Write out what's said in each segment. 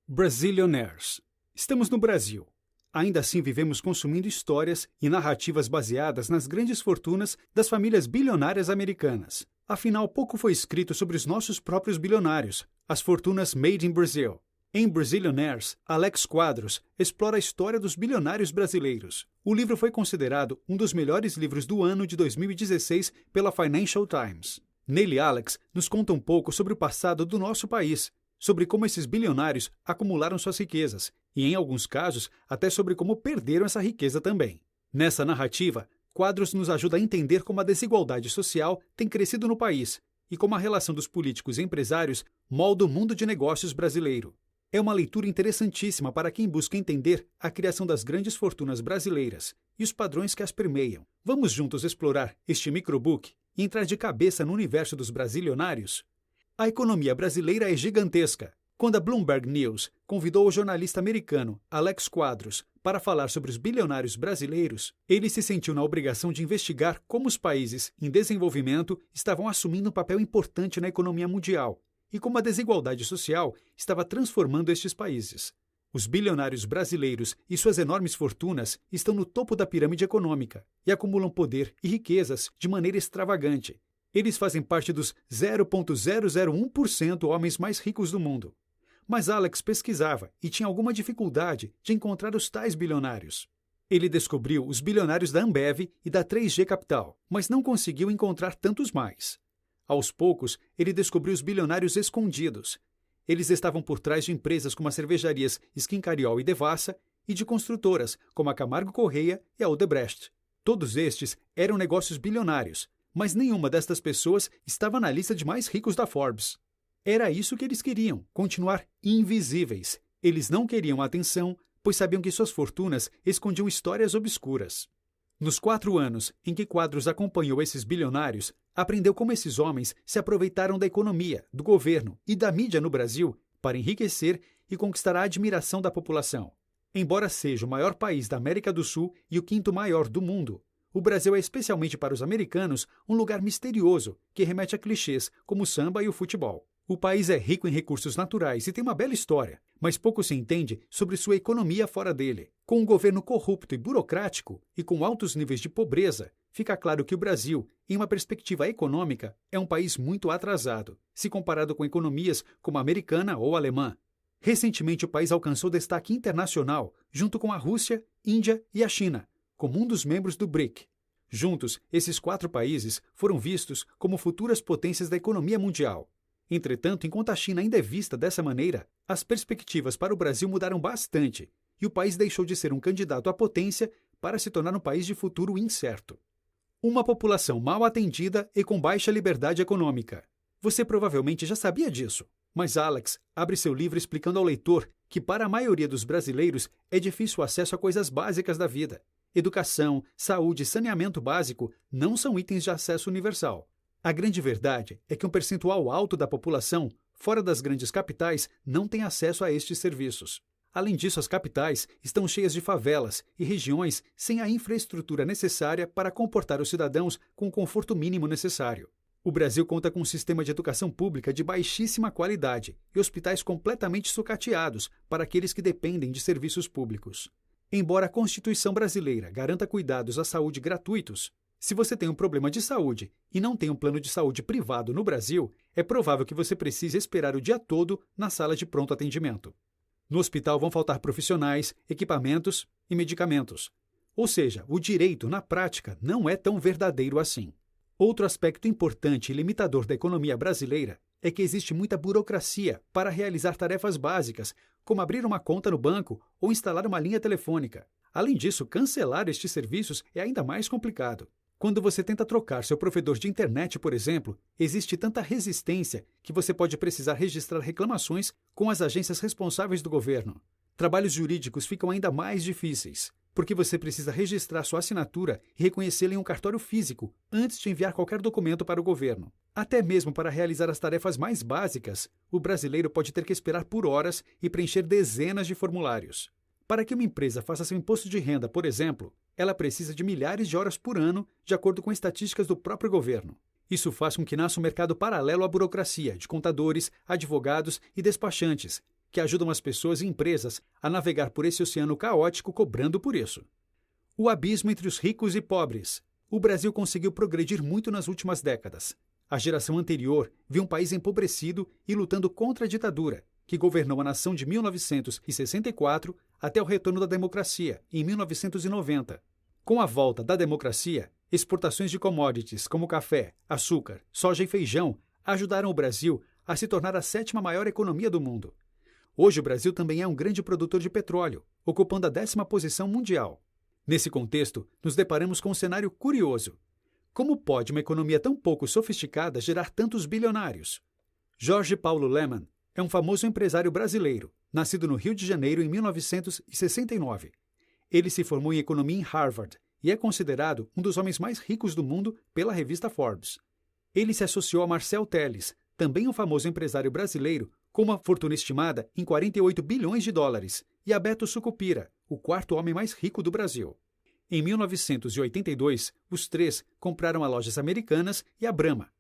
Brazillionaires. Estamos no Brasil. Ainda assim vivemos consumindo histórias e narrativas baseadas nas grandes fortunas das famílias bilionárias americanas. Afinal, pouco foi escrito sobre os nossos próprios bilionários, as fortunas made in Brazil. Em Brazillionaires, Alex Quadros explora a história dos bilionários brasileiros. O livro foi considerado um dos melhores livros do ano de 2016 pela Financial Times. Nele, Alex nos conta um pouco sobre o passado do nosso país, sobre como esses bilionários acumularam suas riquezas e, em alguns casos, até sobre como perderam essa riqueza também. Nessa narrativa, Quadros nos ajuda a entender como a desigualdade social tem crescido no país e como a relação dos políticos e empresários molda o mundo de negócios brasileiro. É uma leitura interessantíssima para quem busca entender a criação das grandes fortunas brasileiras e os padrões que as permeiam. Vamos juntos explorar este microbook e entrar de cabeça no universo dos brasilionários? A economia brasileira é gigantesca. Quando a Bloomberg News convidou o jornalista americano Alex Quadros para falar sobre os bilionários brasileiros, ele se sentiu na obrigação de investigar como os países em desenvolvimento estavam assumindo um papel importante na economia mundial e como a desigualdade social estava transformando estes países. Os bilionários brasileiros e suas enormes fortunas estão no topo da pirâmide econômica e acumulam poder e riquezas de maneira extravagante. Eles fazem parte dos 0,001% homens mais ricos do mundo. Mas Alex pesquisava e tinha alguma dificuldade de encontrar os tais bilionários. Ele descobriu os bilionários da Ambev e da 3G Capital, mas não conseguiu encontrar tantos mais. Aos poucos, ele descobriu os bilionários escondidos. Eles estavam por trás de empresas como as cervejarias Skin Cariol e Devassa e de construtoras como a Camargo Correia e a Odebrecht. Todos estes eram negócios bilionários, mas nenhuma destas pessoas estava na lista de mais ricos da Forbes. Era isso que eles queriam, continuar invisíveis. Eles não queriam atenção, pois sabiam que suas fortunas escondiam histórias obscuras. Nos 4 anos em que Quadros acompanhou esses bilionários, aprendeu como esses homens se aproveitaram da economia, do governo e da mídia no Brasil para enriquecer e conquistar a admiração da população. Embora seja o maior país da América do Sul e o 5º maior do mundo, o Brasil é especialmente para os americanos um lugar misterioso que remete a clichês como o samba e o futebol. O país é rico em recursos naturais e tem uma bela história, mas pouco se entende sobre sua economia fora dele. Com um governo corrupto e burocrático e com altos níveis de pobreza, fica claro que o Brasil, em uma perspectiva econômica, é um país muito atrasado, se comparado com economias como a americana ou a alemã. Recentemente, o país alcançou destaque internacional junto com a Rússia, Índia e a China, como um dos membros do BRIC. Juntos, esses 4 países foram vistos como futuras potências da economia mundial. Entretanto, enquanto a China ainda é vista dessa maneira, as perspectivas para o Brasil mudaram bastante e o país deixou de ser um candidato à potência para se tornar um país de futuro incerto. Uma população mal atendida e com baixa liberdade econômica. Você provavelmente já sabia disso, mas Alex abre seu livro explicando ao leitor que para a maioria dos brasileiros é difícil o acesso a coisas básicas da vida. Educação, saúde e saneamento básico não são itens de acesso universal. A grande verdade é que um percentual alto da população, fora das grandes capitais, não tem acesso a estes serviços. Além disso, as capitais estão cheias de favelas e regiões sem a infraestrutura necessária para comportar os cidadãos com o conforto mínimo necessário. O Brasil conta com um sistema de educação pública de baixíssima qualidade e hospitais completamente sucateados para aqueles que dependem de serviços públicos. Embora a Constituição brasileira garanta cuidados à saúde gratuitos, se você tem um problema de saúde e não tem um plano de saúde privado no Brasil, é provável que você precise esperar o dia todo na sala de pronto atendimento. No hospital vão faltar profissionais, equipamentos e medicamentos. Ou seja, o direito, na prática, não é tão verdadeiro assim. Outro aspecto importante e limitador da economia brasileira é que existe muita burocracia para realizar tarefas básicas, como abrir uma conta no banco ou instalar uma linha telefônica. Além disso, cancelar estes serviços é ainda mais complicado. Quando você tenta trocar seu provedor de internet, por exemplo, existe tanta resistência que você pode precisar registrar reclamações com as agências responsáveis do governo. Trabalhos jurídicos ficam ainda mais difíceis, porque você precisa registrar sua assinatura e reconhecê-la em um cartório físico antes de enviar qualquer documento para o governo. Até mesmo para realizar as tarefas mais básicas, o brasileiro pode ter que esperar por horas e preencher dezenas de formulários. Para que uma empresa faça seu imposto de renda, por exemplo, ela precisa de milhares de horas por ano, de acordo com estatísticas do próprio governo. Isso faz com que nasça um mercado paralelo à burocracia, de contadores, advogados e despachantes, que ajudam as pessoas e empresas a navegar por esse oceano caótico cobrando por isso. O abismo entre os ricos e pobres. O Brasil conseguiu progredir muito nas últimas décadas. A geração anterior viu um país empobrecido e lutando contra a ditadura, que governou a nação de 1964 até o retorno da democracia, em 1990. Com a volta da democracia, exportações de commodities como café, açúcar, soja e feijão ajudaram o Brasil a se tornar a 7ª maior economia do mundo. Hoje o Brasil também é um grande produtor de petróleo, ocupando a 10ª posição mundial. Nesse contexto, nos deparamos com um cenário curioso. Como pode uma economia tão pouco sofisticada gerar tantos bilionários? Jorge Paulo Lemann é um famoso empresário brasileiro, nascido no Rio de Janeiro em 1969. Ele se formou em economia em Harvard e é considerado um dos homens mais ricos do mundo pela revista Forbes. Ele se associou a Marcel Telles, também um famoso empresário brasileiro, com uma fortuna estimada em 48 bilhões de dólares, e a Beto Sucupira, o 4º homem mais rico do Brasil. Em 1982, os três compraram a Lojas Americanas e a Brahma,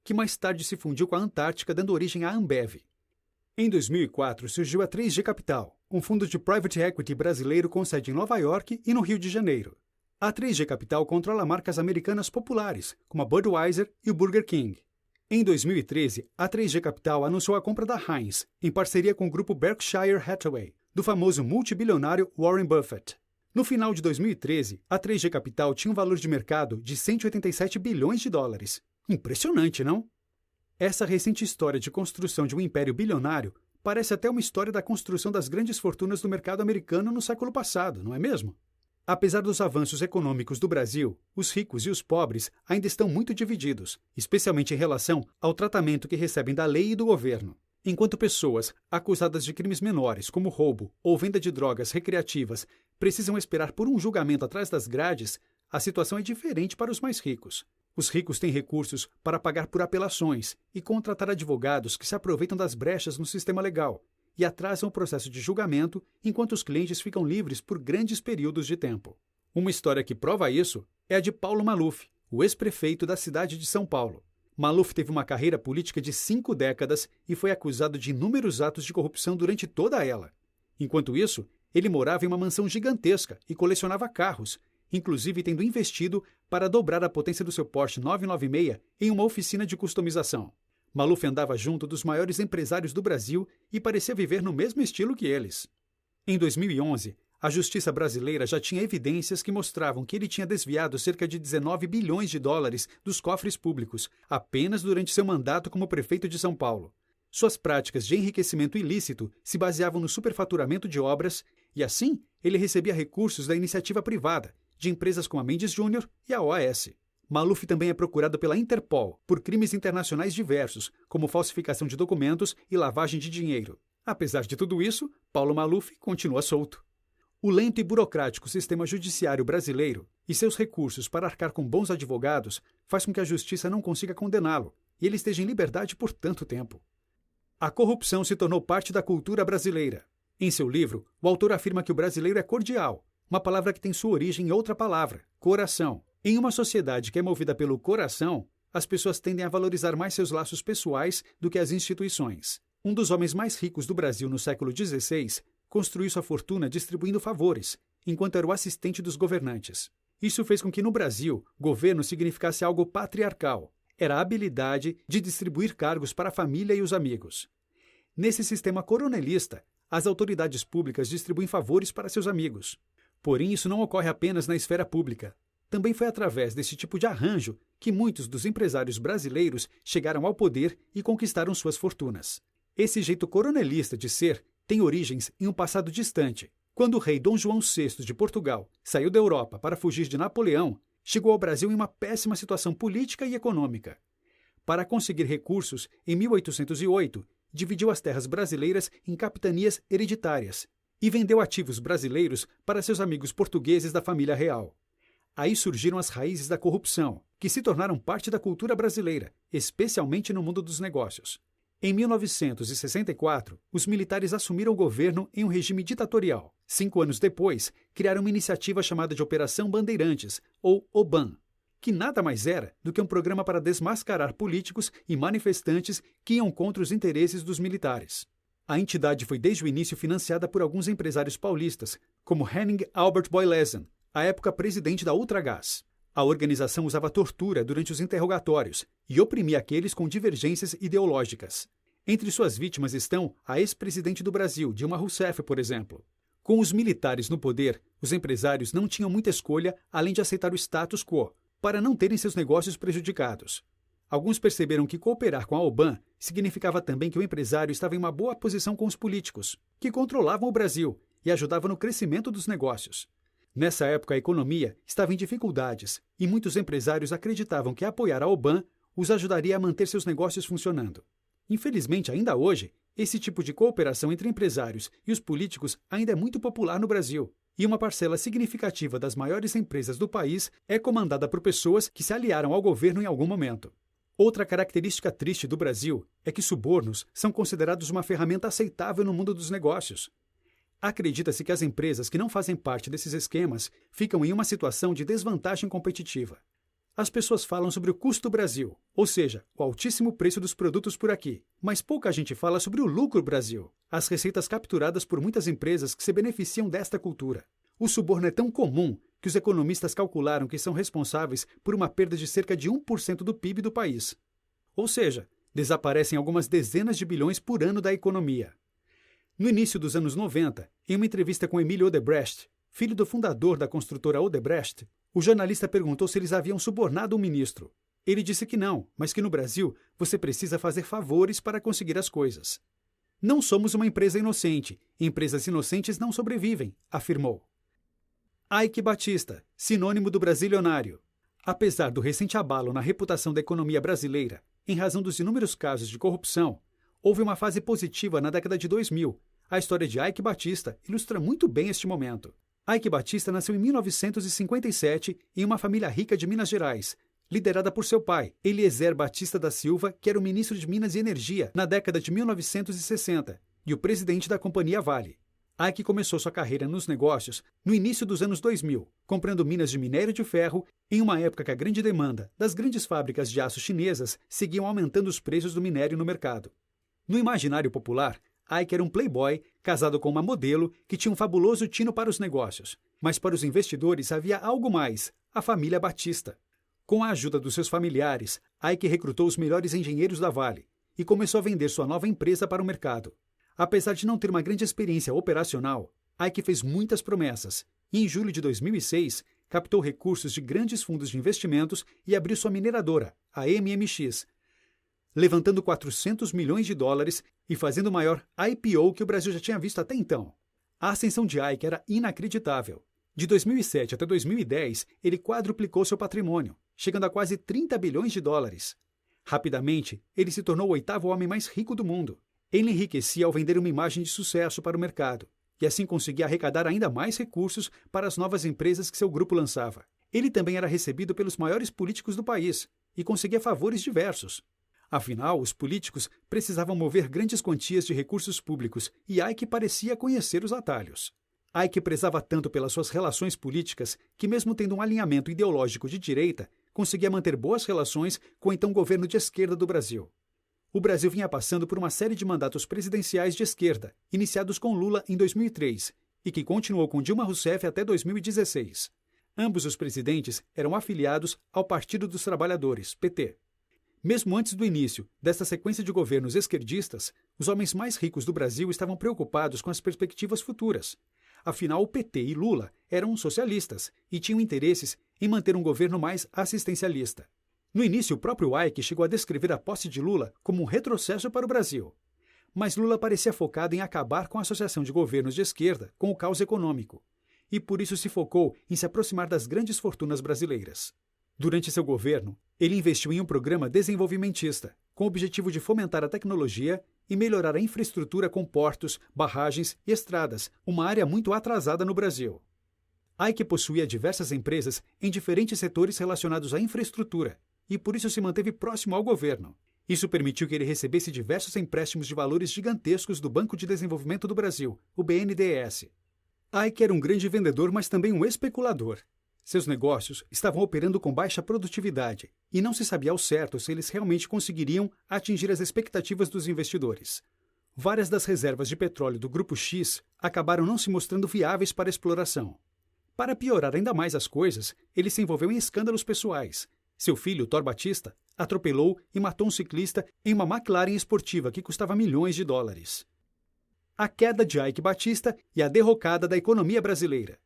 que mais tarde se fundiu com a Antártica, dando origem à Ambev. Em 2004, surgiu a 3G Capital, um fundo de private equity brasileiro com sede em Nova York e no Rio de Janeiro. A 3G Capital controla marcas americanas populares, como a Budweiser e o Burger King. Em 2013, a 3G Capital anunciou a compra da Heinz, em parceria com o grupo Berkshire Hathaway, do famoso multibilionário Warren Buffett. No final de 2013, a 3G Capital tinha um valor de mercado de 187 bilhões de dólares. Impressionante, não? Essa recente história de construção de um império bilionário parece até uma história da construção das grandes fortunas do mercado americano no século passado, não é mesmo? Apesar dos avanços econômicos do Brasil, os ricos e os pobres ainda estão muito divididos, especialmente em relação ao tratamento que recebem da lei e do governo. Enquanto pessoas acusadas de crimes menores, como roubo ou venda de drogas recreativas, precisam esperar por um julgamento atrás das grades, a situação é diferente para os mais ricos. Os ricos têm recursos para pagar por apelações e contratar advogados que se aproveitam das brechas no sistema legal e atrasam o processo de julgamento enquanto os clientes ficam livres por grandes períodos de tempo. Uma história que prova isso é a de Paulo Maluf, o ex-prefeito da cidade de São Paulo. Maluf teve uma carreira política de 5 décadas e foi acusado de inúmeros atos de corrupção durante toda ela. Enquanto isso, ele morava em uma mansão gigantesca e colecionava carros, inclusive tendo investido para dobrar a potência do seu Porsche 996 em uma oficina de customização. Maluf andava junto dos maiores empresários do Brasil e parecia viver no mesmo estilo que eles. Em 2011, a justiça brasileira já tinha evidências que mostravam que ele tinha desviado cerca de 19 bilhões de dólares dos cofres públicos apenas durante seu mandato como prefeito de São Paulo. Suas práticas de enriquecimento ilícito se baseavam no superfaturamento de obras e, assim, ele recebia recursos da iniciativa privada, de empresas como a Mendes Júnior e a OAS. Maluf também é procurado pela Interpol por crimes internacionais diversos, como falsificação de documentos e lavagem de dinheiro. Apesar de tudo isso, Paulo Maluf continua solto. O lento e burocrático sistema judiciário brasileiro e seus recursos para arcar com bons advogados faz com que a justiça não consiga condená-lo e ele esteja em liberdade por tanto tempo. A corrupção se tornou parte da cultura brasileira. Em seu livro, o autor afirma que o brasileiro é cordial, uma palavra que tem sua origem em outra palavra, coração. Em uma sociedade que é movida pelo coração, as pessoas tendem a valorizar mais seus laços pessoais do que as instituições. Um dos homens mais ricos do Brasil no século XVI construiu sua fortuna distribuindo favores, enquanto era o assistente dos governantes. Isso fez com que no Brasil, governo significasse algo patriarcal. Era a habilidade de distribuir cargos para a família e os amigos. Nesse sistema coronelista, as autoridades públicas distribuem favores para seus amigos. Porém, isso não ocorre apenas na esfera pública. Também foi através desse tipo de arranjo que muitos dos empresários brasileiros chegaram ao poder e conquistaram suas fortunas. Esse jeito coronelista de ser tem origens em um passado distante. Quando o rei Dom João VI de Portugal saiu da Europa para fugir de Napoleão, chegou ao Brasil em uma péssima situação política e econômica. Para conseguir recursos, em 1808, dividiu as terras brasileiras em capitanias hereditárias e vendeu ativos brasileiros para seus amigos portugueses da família real. Aí surgiram as raízes da corrupção, que se tornaram parte da cultura brasileira, especialmente no mundo dos negócios. Em 1964, os militares assumiram o governo em um regime ditatorial. 5 anos depois, criaram uma iniciativa chamada de Operação Bandeirantes, ou OBAN, que nada mais era do que um programa para desmascarar políticos e manifestantes que iam contra os interesses dos militares. A entidade foi desde o início financiada por alguns empresários paulistas, como Henning Albert Boylesen, à época presidente da Ultragaz. A organização usava tortura durante os interrogatórios e oprimia aqueles com divergências ideológicas. Entre suas vítimas estão a ex-presidente do Brasil, Dilma Rousseff, por exemplo. Com os militares no poder, os empresários não tinham muita escolha além de aceitar o status quo, para não terem seus negócios prejudicados. Alguns perceberam que cooperar com a OBAN significava também que o empresário estava em uma boa posição com os políticos, que controlavam o Brasil e ajudavam no crescimento dos negócios. Nessa época, a economia estava em dificuldades e muitos empresários acreditavam que apoiar a OBAN os ajudaria a manter seus negócios funcionando. Infelizmente, ainda hoje, esse tipo de cooperação entre empresários e os políticos ainda é muito popular no Brasil, e uma parcela significativa das maiores empresas do país é comandada por pessoas que se aliaram ao governo em algum momento. Outra característica triste do Brasil é que subornos são considerados uma ferramenta aceitável no mundo dos negócios. Acredita-se que as empresas que não fazem parte desses esquemas ficam em uma situação de desvantagem competitiva. As pessoas falam sobre o custo Brasil, ou seja, o altíssimo preço dos produtos por aqui, mas pouca gente fala sobre o lucro Brasil, as receitas capturadas por muitas empresas que se beneficiam desta cultura. O suborno é tão comum que os economistas calcularam que são responsáveis por uma perda de cerca de 1% do PIB do país. Ou seja, desaparecem algumas dezenas de bilhões por ano da economia. No início dos anos 90, em uma entrevista com Emílio Odebrecht, filho do fundador da construtora Odebrecht, o jornalista perguntou se eles haviam subornado um ministro. Ele disse que não, mas que no Brasil você precisa fazer favores para conseguir as coisas. Não somos uma empresa inocente. Empresas inocentes não sobrevivem, afirmou. Eike Batista, sinônimo do brasilionário. Apesar do recente abalo na reputação da economia brasileira, em razão dos inúmeros casos de corrupção, houve uma fase positiva na década de 2000. A história de Eike Batista ilustra muito bem este momento. Eike Batista nasceu em 1957 em uma família rica de Minas Gerais, liderada por seu pai, Eliezer Batista da Silva, que era o ministro de Minas e Energia na década de 1960 e o presidente da Companhia Vale. Eike começou sua carreira nos negócios no início dos anos 2000, comprando minas de minério de ferro em uma época que a grande demanda das grandes fábricas de aço chinesas seguiam aumentando os preços do minério no mercado. No imaginário popular, Eike era um playboy casado com uma modelo que tinha um fabuloso tino para os negócios. Mas para os investidores havia algo mais, a família Batista. Com a ajuda dos seus familiares, Eike recrutou os melhores engenheiros da Vale e começou a vender sua nova empresa para o mercado. Apesar de não ter uma grande experiência operacional, Eike fez muitas promessas e, em julho de 2006, captou recursos de grandes fundos de investimentos e abriu sua mineradora, a MMX, levantando 400 milhões de dólares e fazendo o maior IPO que o Brasil já tinha visto até então. A ascensão de Eike era inacreditável. De 2007 até 2010, ele quadruplicou seu patrimônio, chegando a quase 30 bilhões de dólares. Rapidamente, ele se tornou o 8º homem mais rico do mundo. Ele enriquecia ao vender uma imagem de sucesso para o mercado, e assim conseguia arrecadar ainda mais recursos para as novas empresas que seu grupo lançava. Ele também era recebido pelos maiores políticos do país e conseguia favores diversos. Afinal, os políticos precisavam mover grandes quantias de recursos públicos e Eike parecia conhecer os atalhos. Eike prezava tanto pelas suas relações políticas que, mesmo tendo um alinhamento ideológico de direita, conseguia manter boas relações com o então governo de esquerda do Brasil. O Brasil vinha passando por uma série de mandatos presidenciais de esquerda, iniciados com Lula em 2003 e que continuou com Dilma Rousseff até 2016. Ambos os presidentes eram afiliados ao Partido dos Trabalhadores, PT. Mesmo antes do início desta sequência de governos esquerdistas, os homens mais ricos do Brasil estavam preocupados com as perspectivas futuras. Afinal, o PT e Lula eram socialistas e tinham interesses em manter um governo mais assistencialista. No início, o próprio Eike chegou a descrever a posse de Lula como um retrocesso para o Brasil. Mas Lula parecia focado em acabar com a associação de governos de esquerda com o caos econômico, e por isso se focou em se aproximar das grandes fortunas brasileiras. Durante seu governo, ele investiu em um programa desenvolvimentista, com o objetivo de fomentar a tecnologia e melhorar a infraestrutura com portos, barragens e estradas, uma área muito atrasada no Brasil. Eike possuía diversas empresas em diferentes setores relacionados à infraestrutura, e por isso se manteve próximo ao governo. Isso permitiu que ele recebesse diversos empréstimos de valores gigantescos do Banco de Desenvolvimento do Brasil, o BNDES. Eike era um grande vendedor, mas também um especulador. Seus negócios estavam operando com baixa produtividade e não se sabia ao certo se eles realmente conseguiriam atingir as expectativas dos investidores. Várias das reservas de petróleo do Grupo X acabaram não se mostrando viáveis para exploração. Para piorar ainda mais as coisas, ele se envolveu em escândalos pessoais. Seu filho, Thor Batista, atropelou e matou um ciclista em uma McLaren esportiva que custava milhões de dólares. A queda de Ike Batista e a derrocada da economia brasileira.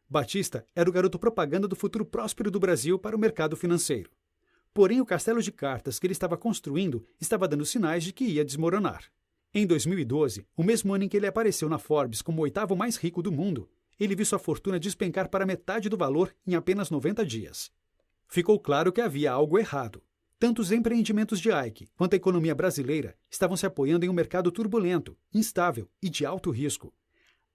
Batista era o garoto propaganda do futuro próspero do Brasil para o mercado financeiro. Porém, o castelo de cartas que ele estava construindo estava dando sinais de que ia desmoronar. Em 2012, o mesmo ano em que ele apareceu na Forbes como o 8º mais rico do mundo, ele viu sua fortuna despencar para metade do valor em apenas 90 dias. Ficou claro que havia algo errado. Tanto os empreendimentos de Ike quanto a economia brasileira estavam se apoiando em um mercado turbulento, instável e de alto risco.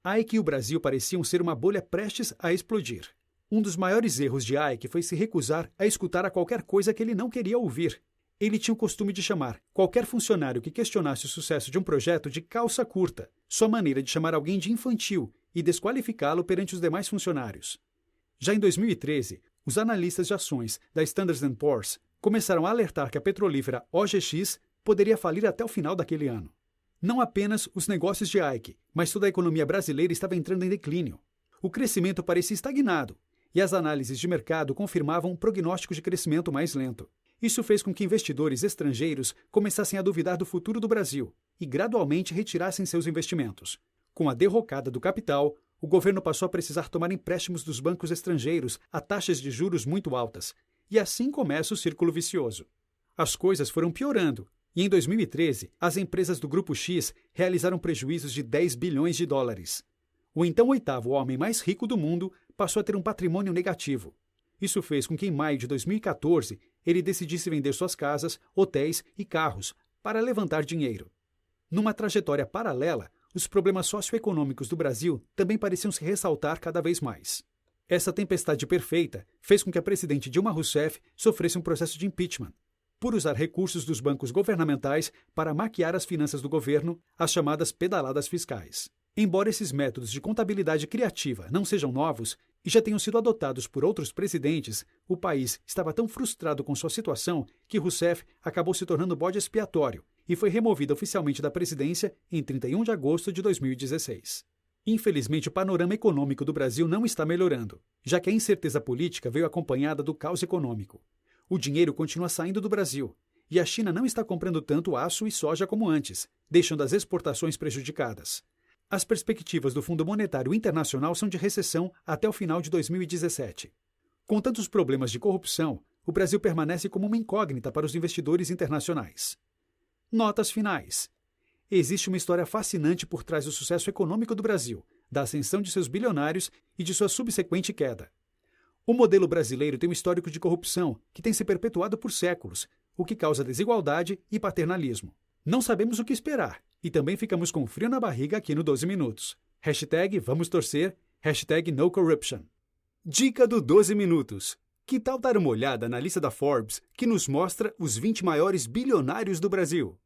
Ike e o Brasil pareciam ser uma bolha prestes a explodir. Um dos maiores erros de Ike foi se recusar a escutar a qualquer coisa que ele não queria ouvir. Ele tinha o costume de chamar qualquer funcionário que questionasse o sucesso de um projeto de calça curta, sua maneira de chamar alguém de infantil e desqualificá-lo perante os demais funcionários. Já em 2013, os analistas de ações da Standard & Poor's começaram a alertar que a petrolífera OGX poderia falir até o final daquele ano. Não apenas os negócios de Ike, mas toda a economia brasileira estava entrando em declínio. O crescimento parecia estagnado, e as análises de mercado confirmavam um prognóstico de crescimento mais lento. Isso fez com que investidores estrangeiros começassem a duvidar do futuro do Brasil e gradualmente retirassem seus investimentos. Com a derrocada do capital, o governo passou a precisar tomar empréstimos dos bancos estrangeiros a taxas de juros muito altas, e assim começa o círculo vicioso. As coisas foram piorando, e em 2013, as empresas do Grupo X realizaram prejuízos de 10 bilhões de dólares. O então 8º homem mais rico do mundo passou a ter um patrimônio negativo. Isso fez com que, em maio de 2014, ele decidisse vender suas casas, hotéis e carros para levantar dinheiro. Numa trajetória paralela, os problemas socioeconômicos do Brasil também pareciam se ressaltar cada vez mais. Essa tempestade perfeita fez com que a presidente Dilma Rousseff sofresse um processo de impeachment, por usar recursos dos bancos governamentais para maquiar as finanças do governo, as chamadas pedaladas fiscais. Embora esses métodos de contabilidade criativa não sejam novos e já tenham sido adotados por outros presidentes, o país estava tão frustrado com sua situação que Rousseff acabou se tornando bode expiatório e foi removida oficialmente da presidência em 31 de agosto de 2016. Infelizmente, o panorama econômico do Brasil não está melhorando, já que a incerteza política veio acompanhada do caos econômico. O dinheiro continua saindo do Brasil, e a China não está comprando tanto aço e soja como antes, deixando as exportações prejudicadas. As perspectivas do Fundo Monetário Internacional são de recessão até o final de 2017. Com tantos problemas de corrupção, o Brasil permanece como uma incógnita para os investidores internacionais. Notas finais. Existe uma história fascinante por trás do sucesso econômico do Brasil, da ascensão de seus bilionários e de sua subsequente queda. O modelo brasileiro tem um histórico de corrupção que tem se perpetuado por séculos, o que causa desigualdade e paternalismo. Não sabemos o que esperar e também ficamos com frio na barriga aqui no 12 Minutos. #Vamos torcer, #NoCorruption. Dica do 12 Minutos. Que tal dar uma olhada na lista da Forbes que nos mostra os 20 maiores bilionários do Brasil?